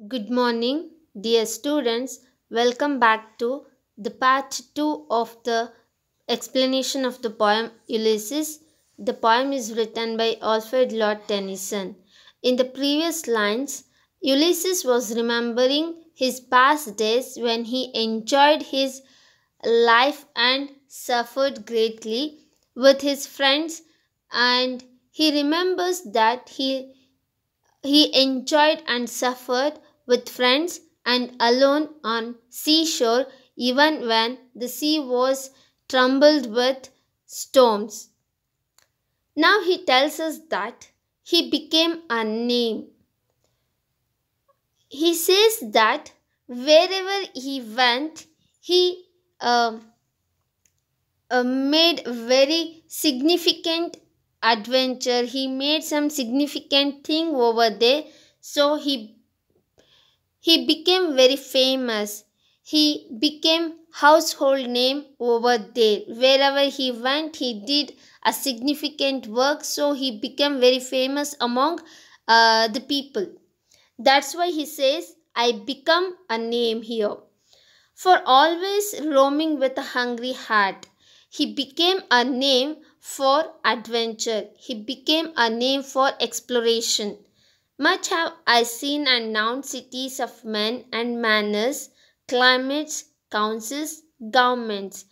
Good morning, dear students. Welcome back to the part 2 of the explanation of the poem Ulysses. The poem is written by Alfred Lord Tennyson. In the previous lines, Ulysses was remembering his past days when he enjoyed his life and suffered greatly with his friends, and he remembers that he enjoyed and suffered with friends and alone on seashore even when the sea was troubled with storms. Now he tells us that he became a name. He says that wherever he went, he uh, made very significant adventure. He made some significant thing over there. So he became very famous. He became household name over there. Wherever he went, he did a significant work. So he became very famous among the people. That's why he says, I become a name here. For always roaming with a hungry heart, he became a name for adventure. He became a name for exploration. Much have I seen and known cities of men and manners, climates, councils, governments.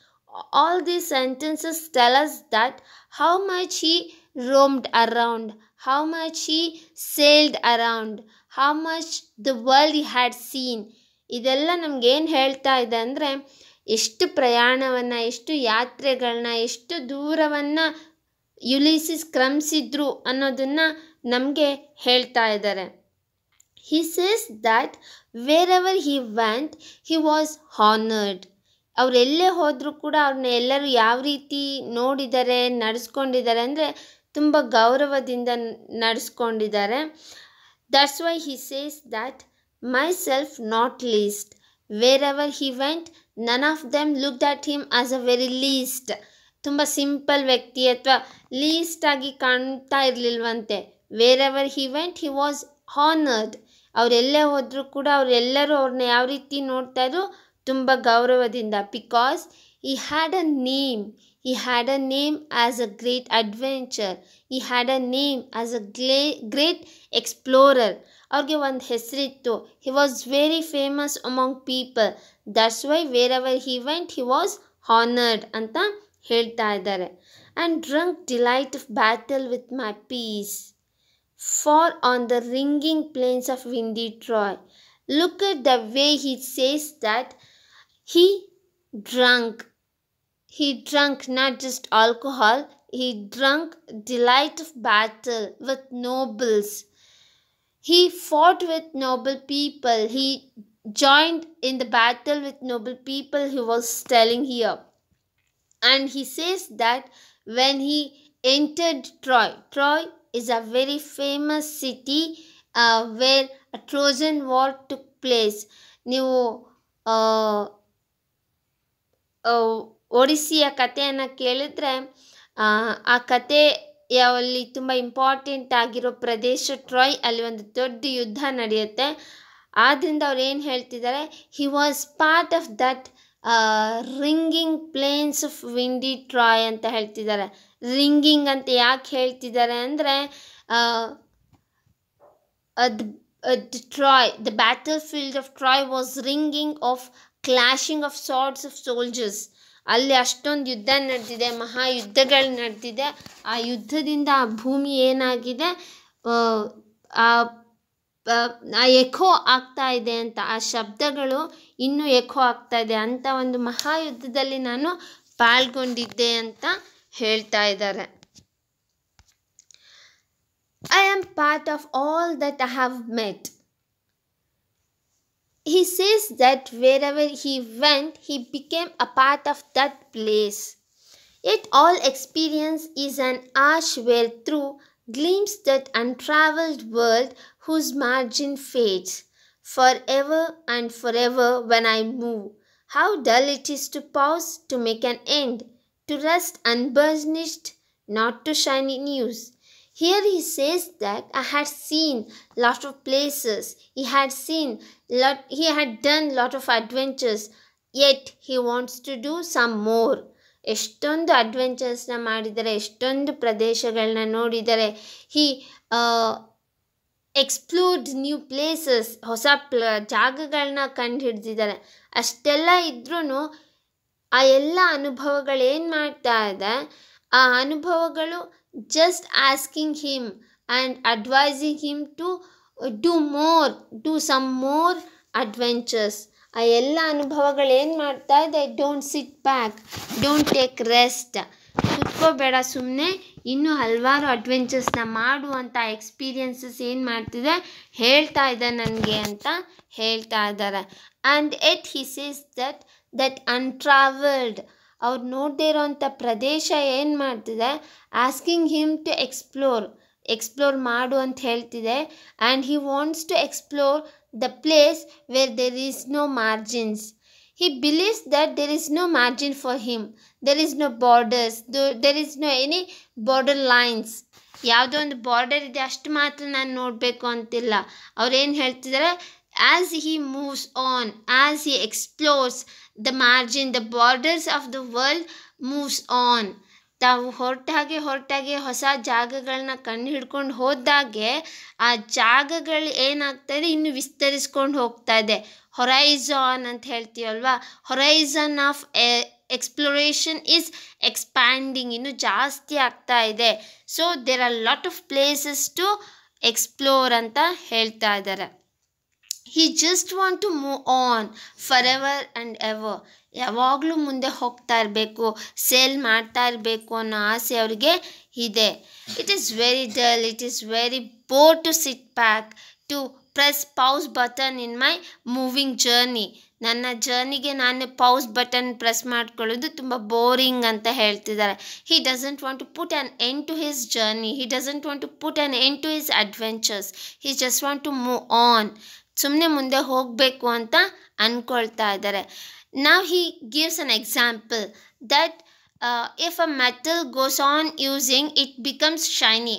All these sentences tell us that how much he roamed around, how much he sailed around, how much the world he had seen. ಇದೆಲ್ಲ ನಮಗೇನು ಹೇಳ್ತಾ ಇದೆ ಅಂದರೆ ಎಷ್ಟು ಪ್ರಯಾಣವನ್ನು, ಎಷ್ಟು ಯಾತ್ರೆಗಳನ್ನ, ಎಷ್ಟು ದೂರವನ್ನು ಯುಲಿಸಿಸ್ ಕ್ರಮಿಸಿದ್ರು ಅನ್ನೋದನ್ನು ನಮಗೆ ಹೇಳ್ತಾ ಇದ್ದಾರೆ. He says that wherever he went, he was honored. ಅವರೆಲ್ಲೇ ಹೋದರೂ ಕೂಡ ಅವ್ರನ್ನ ಎಲ್ಲರೂ ಯಾವ ರೀತಿ ನೋಡಿದ್ದಾರೆ, ನಡೆಸ್ಕೊಂಡಿದ್ದಾರೆ ಅಂದರೆ ತುಂಬ ಗೌರವದಿಂದ ನಡೆಸ್ಕೊಂಡಿದ್ದಾರೆ. That's why he says that myself not least. Wherever he went, none of them looked at him as a very least. ತುಂಬ ಸಿಂಪಲ್ ವ್ಯಕ್ತಿ ಅಥವಾ ಲೀಸ್ಟ್ ಆಗಿ ಕಾಣ್ತಾ ಇರಲಿಲ್ವಂತೆ. Wherever he went he was honoured. ಅವರೆಲ್ಲೇ ಹೋದರೂ ಕೂಡ ಅವರೆಲ್ಲರೂ ಅವ್ರನ್ನ ಯಾವ ರೀತಿ ನೋಡ್ತಾ ಇದ್ರು, ತುಂಬ ಗೌರವದಿಂದ. Because he had a name. He had a name as a great adventure. He had a name as a great explorer. ಅವ್ರಿಗೆ ಒಂದು ಹೆಸರಿತ್ತು. He was very famous among people. That's why wherever he went, he was honored ಅಂತ ಹೇಳ್ತಾ ಇದ್ದಾರೆ. And drunk delight of battle with my peace. For on the ringing plains of windy Troy. Look at the way he says that he drank. He drank not just alcohol, he drank delight of battle with nobles. He fought with noble people. He joined in the battle with noble people, he was telling here. And he says that when he entered Troy is a very famous city where a Trojan War took place. ನೀವು ಒಡಿಸ್ಸಿಯ ಕಥೆಯನ್ನು ಕೇಳಿದ್ರೆ ಆ ಕತೆ ಅಲ್ಲಿ ತುಂಬ important ಆಗಿರೋ ಪ್ರದೇಶ TRAI. ಅಲ್ಲಿ ಒಂದು ದೊಡ್ಡ ಯುದ್ಧ ನಡೆಯುತ್ತೆ. ಆದ್ದರಿಂದ ಅವ್ರು ಏನು ಹೇಳ್ತಿದ್ದಾರೆ, he was part of that ringing plains of windy Troy ಅಂತ ಹೇಳ್ತಿದ್ದಾರೆ. ರಿಂಗಿಂಗ್ ಅಂತ ಯಾಕೆ ಹೇಳ್ತಿದ್ದಾರೆ ಅಂದರೆ Troy, the battlefield of Troy was ringing of clashing of swords of soldiers. ಅಲ್ಲಿ ಅಷ್ಟೊಂದು ಯುದ್ಧ ನಡೆದಿದೆ, ಮಹಾಯುದ್ಧಗಳು ನಡೆದಿದೆ. ಆ ಯುದ್ಧದಿಂದ ಆ ಭೂಮಿ ಏನಾಗಿದೆ, ಎಕೋ ಆಗ್ತಾ ಇದೆ ಅಂತ, ಆ ಶಬ್ದಗಳು ಇನ್ನೂ ಎಕೋ ಆಗ್ತಾ ಇದೆ ಅಂತ ಒಂದು ಮಹಾಯುದ್ಧದಲ್ಲಿ ನಾನು ಪಾಲ್ಗೊಂಡಿದ್ದೆ ಅಂತ ಹೇಳ್ತಾ ಇದ್ದಾರೆ. I am part of all that I have met. He says that wherever he went, he became a part of that place. Yet all experience is an arch where through gleams that untraveled world whose margin fades. Forever and forever when I move, how dull it is to pause to make an end, to rest unburnished, not to shine in use. Here he says that I had seen lot of places. He had done lot of adventures. Yet he wants to do some more. ಎಷ್ಟೊಂದು ಅಡ್ವೆಂಚರ್ಸ್ನ ಮಾಡಿದ್ದಾರೆ, ಎಷ್ಟೊಂದು ಪ್ರದೇಶಗಳನ್ನ ನೋಡಿದ್ದಾರೆ. ಹಿ explored new places, ಹೊಸ ಜಾಗಗಳನ್ನ ಕಂಡು ಹಿಡ್ದಿದ್ದಾರೆ. ಅಷ್ಟೆಲ್ಲ ಇದ್ರೂ ಆ ಎಲ್ಲ ಅನುಭವಗಳೇನು ಮಾಡ್ತಾ ಇದೆ, ಆ ಅನುಭವಗಳು just asking him and advising him to do some more adventures. ಆ ಎಲ್ಲ ಅನುಭವಗಳು ಏನು ಮಾಡ್ತಾ ಇದೆ, don't sit back, don't take rest, ಕುತ್ಕೋಬೇಡ ಸುಮ್ಮನೆ, ಇನ್ನೂ ಹಲವಾರು ಅಡ್ವೆಂಚರ್ಸ್ನ ಮಾಡುವಂಥ ಎಕ್ಸ್ಪೀರಿಯನ್ಸಸ್ ಏನು ಮಾಡ್ತಿದೆ, ಹೇಳ್ತಾ ಇದೆ ನನಗೆ ಅಂತ ಹೇಳ್ತಾ ಇದ್ದಾರೆ. And at he says that untravelled, ಅವ್ರು ನೋಡದೇ ಇರೋವಂಥ ಪ್ರದೇಶ ಏನು ಮಾಡ್ತಿದೆ, ಆಸ್ಕಿಂಗ್ ಹಿಮ್ ಟು ಎಕ್ಸ್ಪ್ಲೋರ್ ಮಾಡು ಅಂತ ಹೇಳ್ತಿದೆ. And he wants to explore the place where there is no margins. He believes that there is no margin for him. There is no borders. There is no any border lines. ಯಾವುದೋ ಒಂದು border ಇದೆ, ಅಷ್ಟು ಮಾತ್ರ ನಾನು ನೋಡಬೇಕು ಅಂತಿಲ್ಲ. ಅವ್ರೇನು ಹೇಳ್ತಿದ್ದಾರೆ, as he moves on, as he explores the margin, the borders of the world moves on. ತಾವು ಹೊರಟಾಗೆ ಹೊಸ ಜಾಗಗಳನ್ನ ಕಂಡು ಹಿಡ್ಕೊಂಡು ಹೋದಾಗೆ ಆ ಜಾಗಗಳು ಏನಾಗ್ತಾ ಇದೆ, ಇನ್ನು ವಿಸ್ತರಿಸ್ಕೊಂಡು ಹೋಗ್ತಾ ಇದೆ. ಹೊರೈಝಾನ್ ಅಂತ ಹೇಳ್ತೀವಲ್ವಾ, horizon of exploration is expanding, ಇನ್ನು ಜಾಸ್ತಿ ಆಗ್ತಾ ಇದೆ. So there are lot of places to explore ಅಂತ ಹೇಳ್ತಾ ಇದ್ದಾರೆ. He just want to move on forever and ever. ಯಾವಾಗಲೂ ಮುಂದೆ ಹೋಗ್ತಾ ಇರಬೇಕು, ಸೇಲ್ ಮಾಡ್ತಾ ಇರಬೇಕು ಅನ್ನೋ ಆಸೆ ಅವ್ರಿಗೆ ಇದೆ. It is very dull, it is very bore to sit back, to press pause button in my moving journey. ನನ್ನ ಜರ್ನಿಗೆ ನಾನು ಪೌಸ್ ಬಟನ್ ಪ್ರೆಸ್ ಮಾಡ್ಕೊಳ್ಳೋದು ತುಂಬ ಬೋರಿಂಗ್ ಅಂತ ಹೇಳ್ತಿದ್ದಾರೆ. He doesn't want to put an end to his journey, he doesn't want to put an end to his adventures, he just want to move on. ಸುಮ್ಮನೆ ಮುಂದೆ ಹೋಗಬೇಕು ಅಂತ ಅಂದ್ಕೊಳ್ತಾ ಇದ್ದಾರೆ. Now he gives an example that if a metal goes on using, it becomes shiny.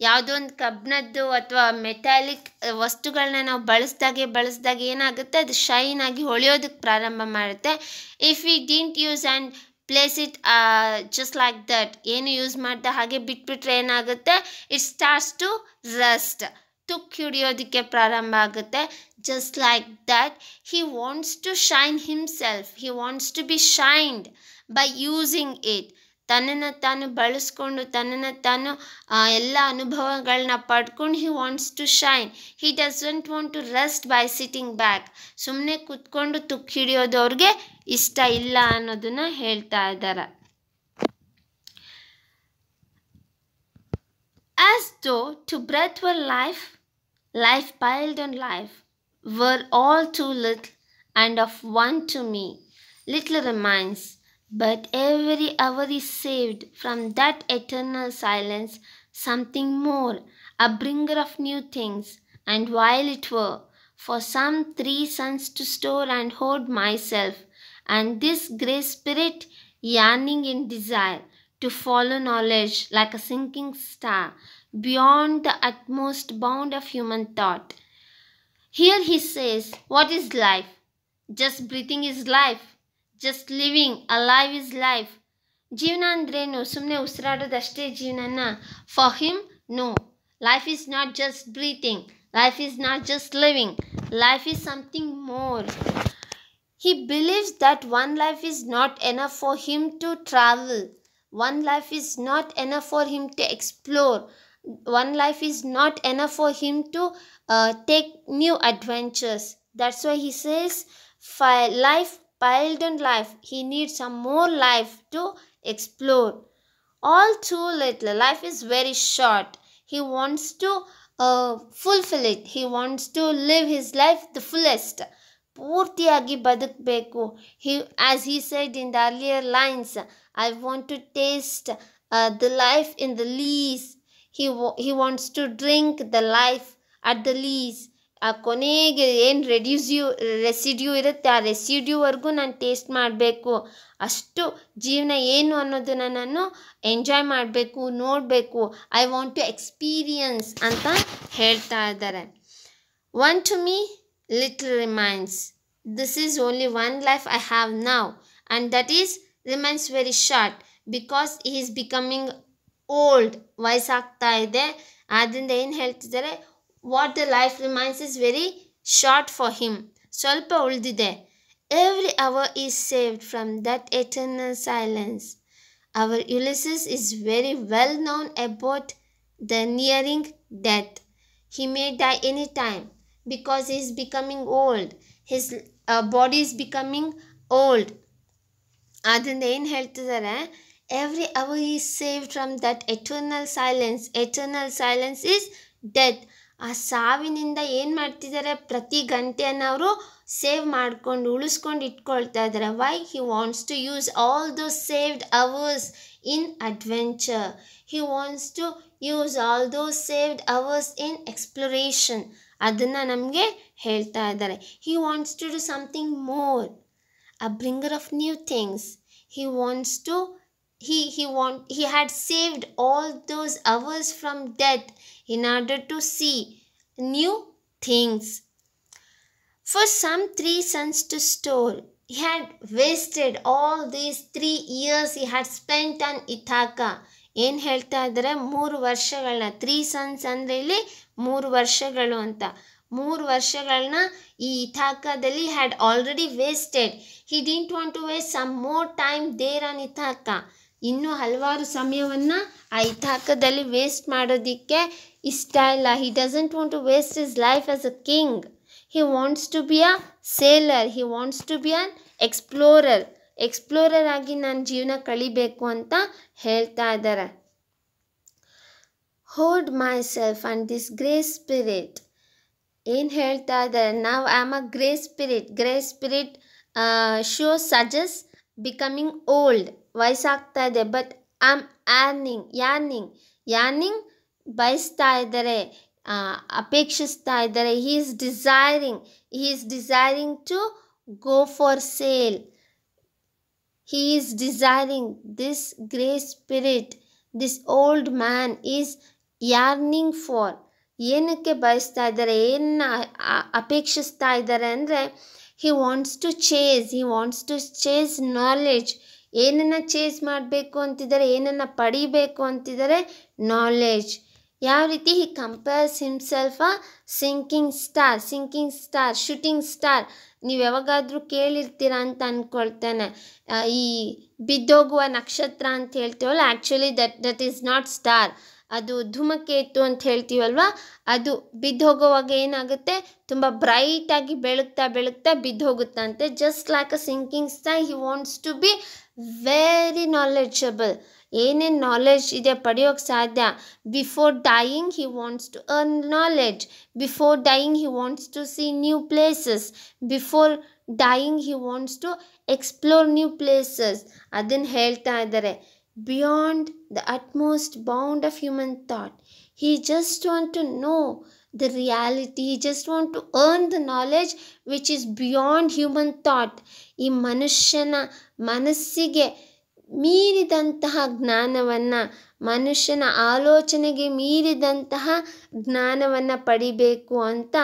ಯಾವುದೋ ಒಂದು ಕಬ್ಬಿಣದ್ದು ಅಥವಾ metallic ವಸ್ತುಗಳನ್ನ ನಾವು ಬಳಸಿದಾಗ ಏನಾಗುತ್ತೆ, ಅದು ಶೈನ್ ಆಗಿ ಹೊಳೆಯೋದಕ್ಕೆ ಪ್ರಾರಂಭ ಮಾಡುತ್ತೆ. If we didn't use and place it just like that, ಏನು ಯೂಸ್ ಮಾಡ್ದೆ ಹಾಗೆ ಬಿಟ್ಬಿಟ್ರೆ ಏನಾಗುತ್ತೆ, ಇಟ್ ಸ್ಟಾರ್ಟ್ಸ್ ಟು ರಸ್ಟ್, ತುಕ್ಕು ಹಿಡಿಯೋದಕ್ಕೆ ಪ್ರಾರಂಭ ಆಗುತ್ತೆ. Just like that he wants to shine himself, he wants to be shined by using it. ತನ್ನನ್ನು ತಾನು ಬಳಸ್ಕೊಂಡು ತನ್ನನ್ನು ತಾನು ಎಲ್ಲ ಅನುಭವಗಳನ್ನ ಪಡ್ಕೊಂಡು he wants to shine. He doesn't want to rest by sitting back. ಸುಮ್ಮನೆ ಕೂತ್ಕೊಂಡು ತುಕ್ಕು ಹಿಡಿಯೋದು ಅವ್ರಿಗೆ ಇಷ್ಟ ಇಲ್ಲ ಅನ್ನೋದನ್ನು ಹೇಳ್ತಾ ಇದ್ದಾರೆ. As though to breath were life, life piled on life, were all too little, and of one to me. Little remains, but every hour is saved from that eternal silence, something more, a bringer of new things, and while it were for some 3 suns to store and hoard myself, and this grey spirit yearning in desire, to follow knowledge like a sinking star, beyond the utmost bound of human thought. Here he says, what is life? Just breathing is life. Just living, alive is life. ಜೀವನ ಅಂದ್ರೇನು, ಸುಮ್ಮನೆ ಉಸಿರಾಡೋದಷ್ಟೇ ಜೀವನನ? For him, no. Life is not just breathing. Life is not just living. Life is something more. He believes that one life is not enough for him to travel. One life is not enough for him to explore. One life is not enough for him to take new adventures. That's why he says, life piled on life. He needs some more life to explore. All too little. Life is very short. He wants to fulfill it. He wants to live his life the fullest. ಪೂರ್ತಿಯಾಗಿ ಬದುಕಬೇಕು. As he said in the earlier lines, I want to taste the life in the lees. He wants to drink the life at the lees. ಆ ಕೊನೆಗೆ ಏನು residue ಇರುತ್ತೆ ಆ ರೆಸಿಡ್ಯೂವರೆಗೂ ನಾನು taste ಮಾಡಬೇಕು, ಅಷ್ಟು ಜೀವನ ಏನು ಅನ್ನೋದನ್ನು ನಾನು ಎಂಜಾಯ್ ಮಾಡಬೇಕು, ನೋಡಬೇಕು, ಐ ವಾಂಟ್ ಟು ಎಕ್ಸ್ಪೀರಿಯನ್ಸ್ ಅಂತ ಹೇಳ್ತಾ ಇದ್ದಾರೆ. One to me little remains, this is only one life I have now and that is remains very short because he is becoming old. ವಯಸ್ಸಾಗ್ತಾ ಇದೆ, ಆದ್ದರಿಂದ ಏನು ಹೇಳ್ತಿದ್ದಾರೆ, what the life remains is very short for him, ಸ್ವಲ್ಪ ಉಳಿದಿದೆ. Every hour is saved from that eternal silence. Our Ulysses is very well known about the nearing death. He may die any time because he is becoming old. His body is becoming old. ಅದರಿಂದ ಏನು ಹೇಳ್ತಿದ್ದಾರೆ, every hour is saved from that eternal silence. Eternal silence is death. ಆ ಸಾವಿನಿಂದ ಏನು ಮಾಡ್ತಿದ್ದಾರೆ, ಪ್ರತಿ ಗಂಟೆಯನ್ನು ಅವರು save ಮಾಡ್ಕೊಂಡು ಉಳಿಸ್ಕೊಂಡು ಇಟ್ಕೊಳ್ತಾ ಇದ್ದಾರೆ. Why? He wants to use all those saved hours in adventure. He wants to use all those saved hours in exploration. ಅದನ್ನು ನಮಗೆ ಹೇಳ್ತಾ ಇದ್ದಾರೆ. He wants to do something more, a bringer of new things. He wants to he had saved all those hours from death in order to see new things. For some 3 sons to store, he had wasted all these 3 years he had spent on Ithaca. ಏನು ಹೇಳ್ತಾ ಇದ್ದಾರೆ, 3 ವರ್ಷಗಳನ್ನ, 3 sons ಅಂದರೆ ಇಲ್ಲಿ 3 ವರ್ಷಗಳು ಅಂತ, 3 ವರ್ಷಗಳನ್ನ ಈ ಇಥಾಕಾದಲ್ಲಿ had already wasted. He didn't want to waste some more time there on Ithaca. ಇನ್ನೂ ಹಲವಾರು ಸಮಯವನ್ನು ಆ ಇಥಾಕದಲ್ಲಿ ವೇಸ್ಟ್ ಮಾಡೋದಕ್ಕೆ ಇಷ್ಟ ಇಲ್ಲ. He doesn't want to waste his life as a king. He wants to be a sailor. He wants to be an explorer. Explorer ಆಗಿ ನಾನು ಜೀವನ ಕಳಿಬೇಕು ಅಂತ ಹೇಳ್ತಾ ಇದ್ದಾರೆ. Hold myself and this grey spirit. ಏನು ಹೇಳ್ತಾ ಇದ್ದಾರೆ, ನಾವು I am a grey spirit. Grey spirit shows ಸಜೆಸ್ ಬಿಕಮಿಂಗ್ ಓಲ್ಡ್. ವಯಸ್ಸಾಗ್ತಾ ಇದೆ. ಬಟ್ ಐ ಆಮ್ ಯಾರ್ನಿಂಗ್ ಬಯಸ್ತಾ ಇದ್ದಾರೆ, ಅಪೇಕ್ಷಿಸ್ತಾ ಇದ್ದಾರೆ. He is desiring to go for sail. He is desiring, this grey spirit, this old man is yearning for. ಏನಕ್ಕೆ ಬಯಸ್ತಾ ಇದ್ದಾರೆ, ಏನನ್ನ ಅಪೇಕ್ಷಿಸ್ತಾ ಇದ್ದಾರೆ ಅಂದರೆ, he wants to chase knowledge. ಏನನ್ನು ಚೇಸ್ ಮಾಡಬೇಕು ಅಂತಿದ್ದಾರೆ, ಏನನ್ನು ಪಡಿಬೇಕು ಅಂತಿದ್ದಾರೆ, ನಾಲೆಡ್ಜ್. ಯಾವ ರೀತಿ? ಹಿ ಕಂಪೇರ್ಸ್ ಹಿಮ್ಸೆಲ್ಫ್ ಅ ಸಿಂಕಿಂಗ್ ಸ್ಟಾರ್, ಶೂಟಿಂಗ್ ಸ್ಟಾರ್. ನೀವು ಯಾವಾಗಾದರೂ ಕೇಳಿರ್ತೀರ ಅಂತ ಅಂದ್ಕೊಳ್ತೇನೆ. ಈ ಬಿದ್ದೋಗುವ ನಕ್ಷತ್ರ ಅಂತ ಹೇಳ್ತೀವಲ್ಲ, actually that is not star. ಅದು ಧೂಮಕೇತು ಅಂತ ಹೇಳ್ತೀವಲ್ವ, ಅದು ಬಿದ್ದು ಹೋಗೋವಾಗ ಏನಾಗುತ್ತೆ, ತುಂಬ ಬ್ರೈಟಾಗಿ ಬೆಳಗ್ತಾ ಬಿದ್ದು ಹೋಗುತ್ತಂತೆ. Just like a sinking star, he wants to be very knowledgeable. ಏನೇನು ನಾಲೆಡ್ಜ್ ಇದೆ ಪಡೆಯೋಕ್ಕೆ ಸಾಧ್ಯ. Before dying he wants to earn knowledge. Before dying he wants to see new places. Before dying he wants to explore new places. ಅದನ್ನು ಹೇಳ್ತಾ ಇದ್ದಾರೆ. Beyond the utmost bound of human thought. He just want to know the reality. He just want to earn the knowledge which is beyond human thought. ಈ ಮನುಷ್ಯನ ಮನಸ್ಸಿಗೆ ಮೀರಿದಂತಹ ಜ್ಞಾನವನ್ನು, ಮನುಷ್ಯನ ಆಲೋಚನೆಗೆ ಮೀರಿದಂತಹ ಜ್ಞಾನವನ್ನು ಪಡಿಬೇಕು ಅಂತ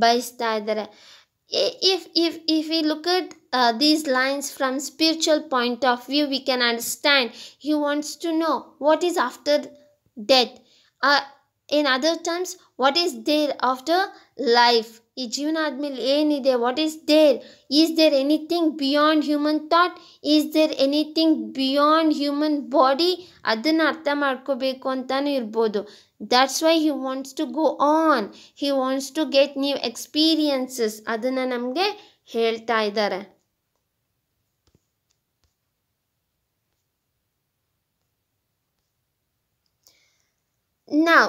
ಬಯಸ್ತಾ ಇದ್ದಾರೆ. If we look at these lines from spiritual point of view, we can understand he wants to know what is after death. In other terms, what is there after life? ಈ ಜೀವನ ಆದಮೇಲೆ ಏನಿದೆ? What is there? Is there anything beyond human thought? Is there anything beyond human body? ಅದನ್ನು ಅರ್ಥ ಮಾಡ್ಕೋಬೇಕು ಅಂತಾನೂ ಇರ್ಬೋದು. That's why he wants to go on. He wants to get new experiences. ಅದನ್ನು ನಮಗೆ ಹೇಳ್ತಾ ಇದ್ದಾರೆ. Now,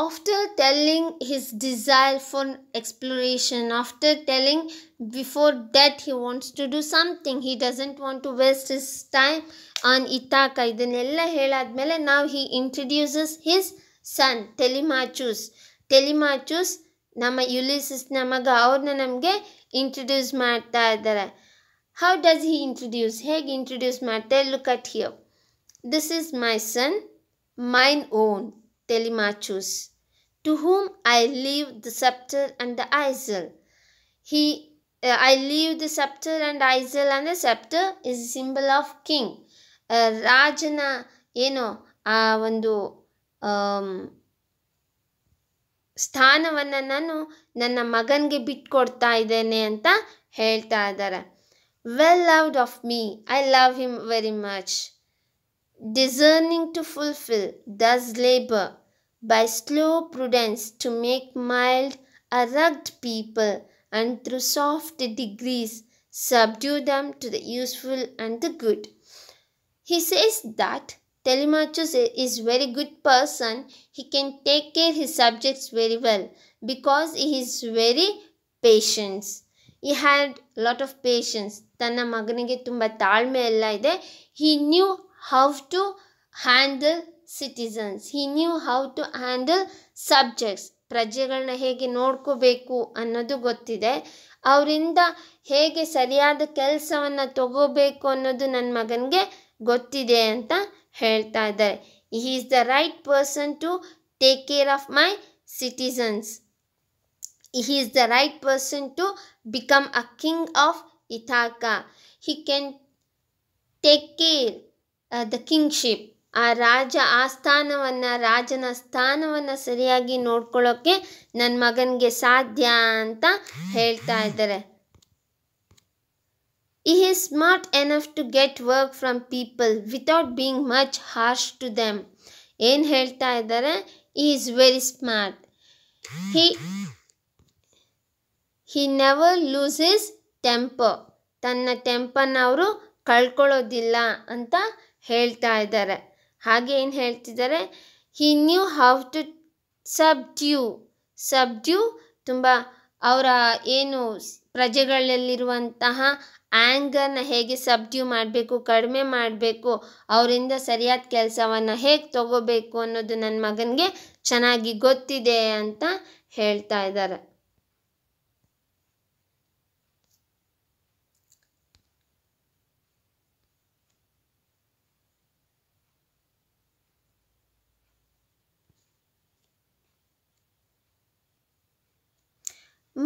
after telling his desire for exploration, after telling before death he wants to do something, he doesn't want to waste his time on Ithaca. ಇದನ್ನೆಲ್ಲ ಹೇಳಾದ್ಮೇಲೆ now he introduces his son Telemachus. ನಮ್ಮ ಯುಲಿಸಸ್ನ ಮಗ, ಅವ್ರನ್ನ ನಮಗೆ introduce ಮಾಡ್ತಾ ಇದ್ದಾರೆ. How does he introduce? ಹೇಗೆ introduce ಮಾಡ್ತಾರೆ? Look at here. This is my son, mine own Telemachus, to whom I leave the scepter and the eisel. I leave the scepter and eisel, and the scepter is a symbol of king. ರಾಜನ ಏನೋ ಆ ಒಂದು ಸ್ಥಾನವನ್ನು ನಾನು ನನ್ನ ಮಗನಿಗೆ ಬಿಟ್ಕೊಡ್ತಾ ಇದ್ದೇನೆ ಅಂತ ಹೇಳ್ತಾ ಇದ್ದಾರೆ. Well loved of me, I love him very much. Discerning to fulfill, thus labor, by slow prudence to make mild a rugged people, and through soft degrees subdue them to the useful and the good. He says that Telemachus is very good person. He can take care his subjects very well because he is very patient. He had lot of patience. ತನ್ನ ಮಗನಿಗೆ ತುಂಬ ತಾಳ್ಮೆ ಎಲ್ಲ ಇದೆ. He knew how to handle citizens. He knew how to handle subjects. ಪ್ರಜೆಗಳನ್ನ ಹೇಗೆ ನೋಡ್ಕೋಬೇಕು ಅನ್ನೋದು ಗೊತ್ತಿದೆ. ಅವರಿಂದ ಹೇಗೆ ಸರಿಯಾದ ಕೆಲಸವನ್ನು ತಗೋಬೇಕು ಅನ್ನೋದು ನನ್ನ ಮಗನಿಗೆ ಗೊತ್ತಿದೆ ಅಂತ ಹೇಳ್ತಾ ಇದ್ದಾರೆ. He is the right person to take care of my citizens. He is the right person to become a king of Ithaca. He can take care the kingship. ಆ ರಾಜನ ಸ್ಥಾನವನ್ನು ಸರಿಯಾಗಿ ನೋಡ್ಕೊಳ್ಳೋಕ್ಕೆ ನನ್ನ ಮಗನಿಗೆ ಸಾಧ್ಯ ಅಂತ ಹೇಳ್ತಾ ಇದ್ದಾರೆ. He is smart enough to get work from people without being much harsh to them. ಏನು ಹೇಳ್ತಾ ಇದ್ದಾರೆ? He is very smart. He never loses temper. ತನ್ನ ಟೆಂಪರ್ನ ಅವರು ಕಳ್ಕೊಳ್ಳೋದಿಲ್ಲ ಅಂತ ಹೇಳ್ತಾ ಇದ್ದಾರೆ. ಹಾಗೆ ಏನು ಹೇಳ್ತಿದ್ದಾರೆ? He knew how to subdue ತುಂಬ ಅವರ ಏನು ಪ್ರಜೆಗಳಲ್ಲಿರುವಂತಹ ಆ್ಯಂಗರ್ನ ಹೇಗೆ ಸಬ್ಡ್ಯೂ ಮಾಡಬೇಕು, ಕಡಿಮೆ ಮಾಡಬೇಕು, ಅವರಿಂದ ಸರಿಯಾದ ಕೆಲಸವನ್ನು ಹೇಗೆ ತಗೋಬೇಕು ಅನ್ನೋದು ನನ್ನ ಮಗನಿಗೆ ಚೆನ್ನಾಗಿ ಗೊತ್ತಿದೆ ಅಂತ ಹೇಳ್ತಾ ಇದ್ದಾರೆ.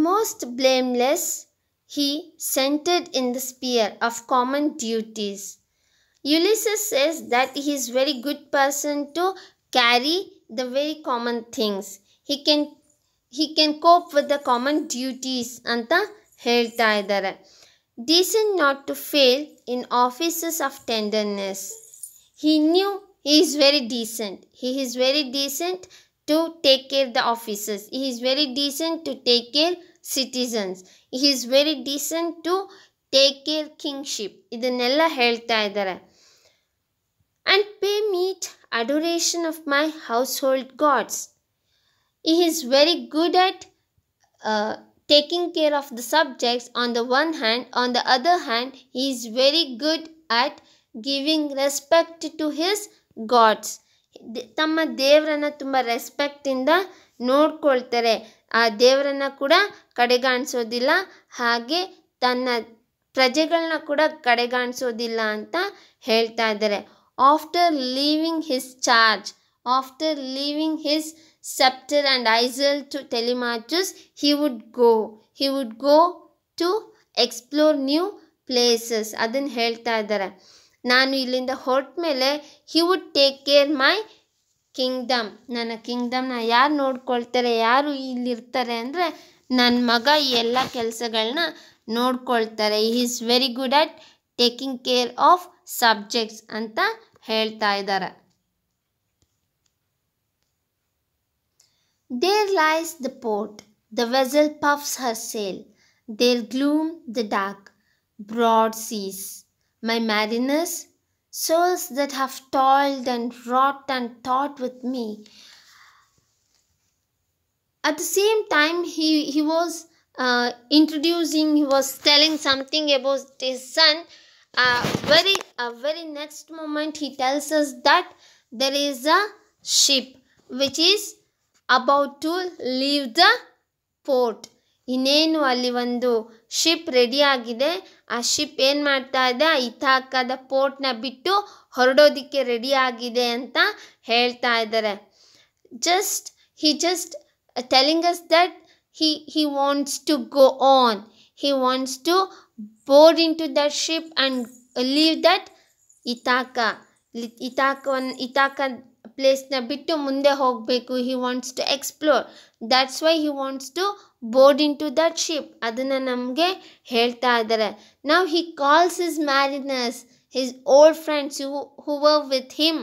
Most blameless, he centered in the sphere of common duties. Ulysses says that he is very good person to carry the very common things. He can cope with the common duties ಅಂತ ಹೇಳ್ತಾ ಇದ್ದಾರೆ. Decent not to fail in offices of tenderness. He knew he is very decent. He is very decent to take care the officers. He is very decent to take care citizens. He is very decent to take care kingship. ಇದನ್ನೆಲ್ಲ ಹೇಳ್ತಾ ಇದ್ದಾರೆ. And pay meet adoration of my household gods. He is very good at taking care of the subjects on the one hand. On the other hand, he is very good at giving respect to his gods. ತಮ್ಮ ದೇವರನ್ನ ತುಂಬ ರೆಸ್ಪೆಕ್ಟಿಂದ ನೋಡ್ಕೊಳ್ತಾರೆ. ಆ ದೇವರನ್ನ ಕೂಡ ಕಡೆಗಾಣಿಸೋದಿಲ್ಲ, ಹಾಗೆ ತನ್ನ ಪ್ರಜೆಗಳನ್ನ ಕೂಡ ಕಡೆಗಾಣಿಸೋದಿಲ್ಲ ಅಂತ ಹೇಳ್ತಾ ಇದ್ದಾರೆ. After leaving his charge, after leaving his scepter and eisel to Telemachus, he would go to explore new places. ಅದನ್ನು ಹೇಳ್ತಾ ಇದ್ದಾರೆ. ನಾನು ಇಲ್ಲಿಂದ ಹೊರಟ ಮೇಲೆ he would take care my kingdom. ನನ್ನ ಕಿಂಗ್ಡಮ್ನ ಯಾರು ನೋಡ್ಕೊಳ್ತಾರೆ, ಯಾರು ಇಲ್ಲಿರ್ತಾರೆ ಅಂದರೆ ನನ್ನ ಮಗ ಈ ಎಲ್ಲ ಕೆಲಸಗಳನ್ನ ನೋಡ್ಕೊಳ್ತಾರೆ. he is very good at taking care of subjects ಅಂತ ಹೇಳ್ತಾ ಇದ್ದಾರೆ. There lies the port, the vessel puffs her sail, there gloom the dark, broad seas. My mariners, souls that have toiled and wrought and thought with me. At the same time, he was he was telling something about his son. Very next moment, he tells us that there is a ship which is about to leave the port. ಇನ್ನೇನು ಅಲ್ಲಿ ಒಂದು ship ready ಆಗಿದೆ. ಆ ship ಏನು ಮಾಡ್ತಾ ಇದೆ, ಇಥಾಕದ ಪೋರ್ಟ್ನ ಬಿಟ್ಟು ಹೊರಡೋದಿಕ್ಕೆ ready ಆಗಿದೆ ಅಂತ ಹೇಳ್ತಾ ಇದ್ದಾರೆ. He just telling us that he wants to go on. He wants to board into that ship and leave that ಇಥಾಕ ಪ್ಲೇಸ್ನ ಬಿಟ್ಟು ಮುಂದೆ ಹೋಗಬೇಕು. He wants to explore. That's why he wants to board into that ship. ಅದನ್ನು ನಮಗೆ ಹೇಳ್ತಾ ಇದ್ದಾರೆ. Now he calls his mariners, his old friends who were with him.